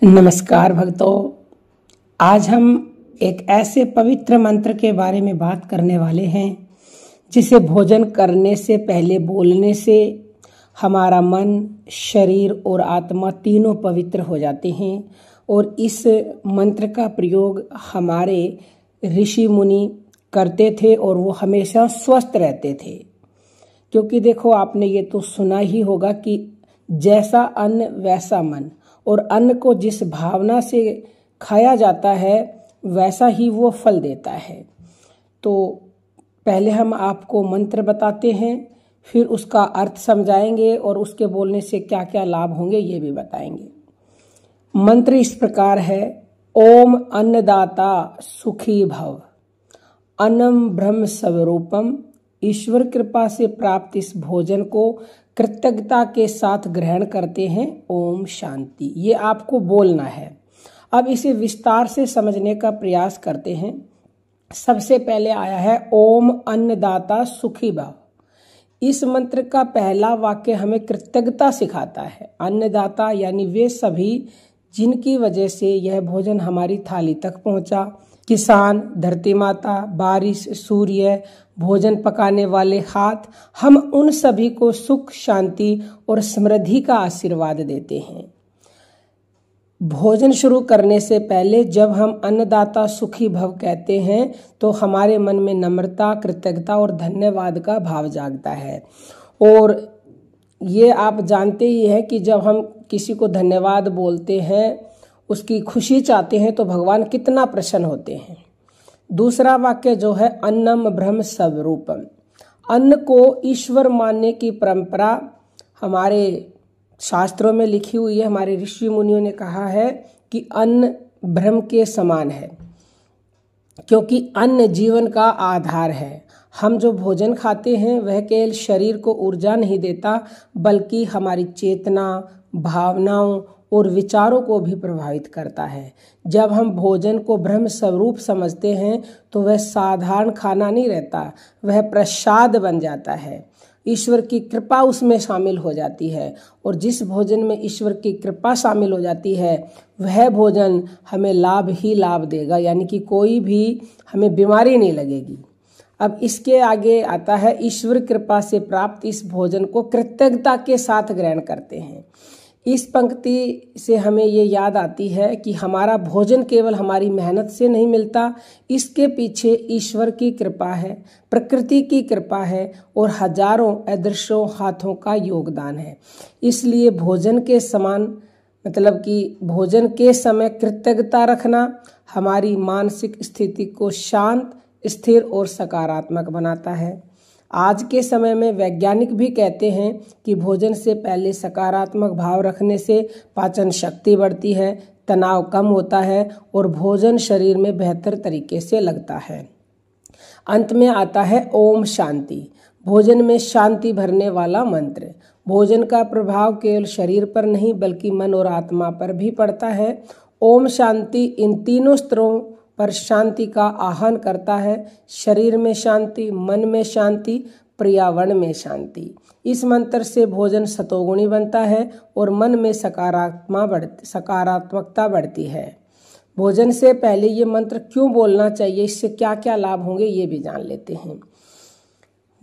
नमस्कार भक्तों। आज हम एक ऐसे पवित्र मंत्र के बारे में बात करने वाले हैं जिसे भोजन करने से पहले बोलने से हमारा मन, शरीर और आत्मा तीनों पवित्र हो जाते हैं। और इस मंत्र का प्रयोग हमारे ऋषि मुनि करते थे और वो हमेशा स्वस्थ रहते थे। क्योंकि देखो, आपने ये तो सुना ही होगा कि जैसा अन्न वैसा मन, और अन्न को जिस भावना से खाया जाता है वैसा ही वो फल देता है। तो पहले हम आपको मंत्र बताते हैं, फिर उसका अर्थ समझाएंगे और उसके बोलने से क्या क्या लाभ होंगे ये भी बताएंगे। मंत्र इस प्रकार है। ओम अन्नदाता सुखी भव, अन्नम ब्रह्म स्वरूपम। ईश्वर कृपा से प्राप्त इस भोजन को कृतज्ञता के साथ ग्रहण करते हैं। ओम शांति। ये आपको बोलना है। अब इसे विस्तार से समझने का प्रयास करते हैं। सबसे पहले आया है ओम अन्नदाता सुखी भव। इस मंत्र का पहला वाक्य हमें कृतज्ञता सिखाता है। अन्नदाता यानी वे सभी जिनकी वजह से यह भोजन हमारी थाली तक पहुंचा। किसान, धरती माता, बारिश, सूर्य, भोजन पकाने वाले हाथ, हम उन सभी को सुख, शांति और समृद्धि का आशीर्वाद देते हैं। भोजन शुरू करने से पहले जब हम अन्नदाता सुखी भव कहते हैं तो हमारे मन में नम्रता, कृतज्ञता और धन्यवाद का भाव जागता है। और ये आप जानते ही हैं कि जब हम किसी को धन्यवाद बोलते हैं, उसकी खुशी चाहते हैं, तो भगवान कितना प्रसन्न होते हैं। दूसरा वाक्य जो है अन्नम ब्रह्म स्वरूपम। अन्न को ईश्वर मानने की परंपरा हमारे शास्त्रों में लिखी हुई है। हमारे ऋषि मुनियों ने कहा है कि अन्न ब्रह्म के समान है, क्योंकि अन्न जीवन का आधार है। हम जो भोजन खाते हैं वह केवल शरीर को ऊर्जा नहीं देता, बल्कि हमारी चेतना, भावनाओं और विचारों को भी प्रभावित करता है। जब हम भोजन को ब्रह्म स्वरूप समझते हैं तो वह साधारण खाना नहीं रहता, वह प्रसाद बन जाता है। ईश्वर की कृपा उसमें शामिल हो जाती है, और जिस भोजन में ईश्वर की कृपा शामिल हो जाती है वह भोजन हमें लाभ ही लाभ देगा, यानी कि कोई भी हमें बीमारी नहीं लगेगी। अब इसके आगे आता है ईश्वर कृपा से प्राप्त इस भोजन को कृतज्ञता के साथ ग्रहण करते हैं। इस पंक्ति से हमें ये याद आती है कि हमारा भोजन केवल हमारी मेहनत से नहीं मिलता, इसके पीछे ईश्वर की कृपा है, प्रकृति की कृपा है और हजारों अदृश्यों हाथों का योगदान है। इसलिए भोजन के समान मतलब कि भोजन के समय कृतज्ञता रखना हमारी मानसिक स्थिति को शांत, स्थिर और सकारात्मक बनाता है। आज के समय में वैज्ञानिक भी कहते हैं कि भोजन से पहले सकारात्मक भाव रखने से पाचन शक्ति बढ़ती है, तनाव कम होता है और भोजन शरीर में बेहतर तरीके से लगता है। अंत में आता है ओम शांति। भोजन में शांति भरने वाला मंत्र। भोजन का प्रभाव केवल शरीर पर नहीं बल्कि मन और आत्मा पर भी पड़ता है। ओम शांति इन तीनों स्तरों पर शांति का आह्वान करता है। शरीर में शांति, मन में शांति, पर्यावरण में शांति। इस मंत्र से भोजन सतोगुणी बनता है और मन में सकारात्मकता बढ़ती है। भोजन से पहले ये मंत्र क्यों बोलना चाहिए, इससे क्या क्या लाभ होंगे ये भी जान लेते हैं।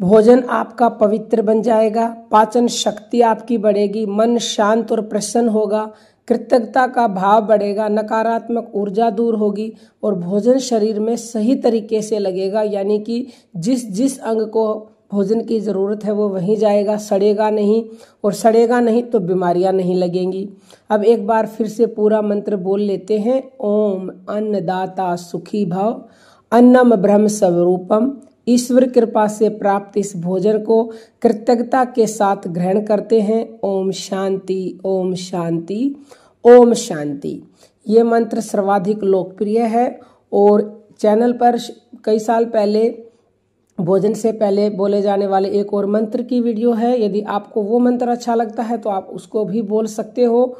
भोजन आपका पवित्र बन जाएगा, पाचन शक्ति आपकी बढ़ेगी, मन शांत और प्रसन्न होगा, कृतज्ञता का भाव बढ़ेगा, नकारात्मक ऊर्जा दूर होगी और भोजन शरीर में सही तरीके से लगेगा, यानी कि जिस जिस अंग को भोजन की ज़रूरत है वो वहीं जाएगा, सड़ेगा नहीं, और सड़ेगा नहीं तो बीमारियां नहीं लगेंगी। अब एक बार फिर से पूरा मंत्र बोल लेते हैं। ओम अन्नदाता सुखी भव, अन्नम ब्रह्म स्वरूपम। ईश्वर कृपा से प्राप्त इस भोजन को कृतज्ञता के साथ ग्रहण करते हैं। ओम शांति, ओम शांति, ओम शांति। ये मंत्र सर्वाधिक लोकप्रिय है और चैनल पर कई साल पहले भोजन से पहले बोले जाने वाले एक और मंत्र की वीडियो है। यदि आपको वो मंत्र अच्छा लगता है तो आप उसको भी बोल सकते हो।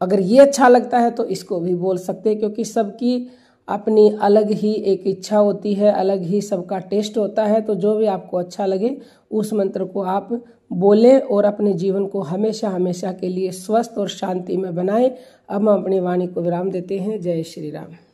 अगर ये अच्छा लगता है तो इसको भी बोल सकते हैं, क्योंकि सबकी अपनी अलग ही एक इच्छा होती है, अलग ही सबका टेस्ट होता है। तो जो भी आपको अच्छा लगे उस मंत्र को आप बोलें और अपने जीवन को हमेशा हमेशा के लिए स्वस्थ और शांति में बनाएं। अब हम अपनी वाणी को विराम देते हैं। जय श्री राम।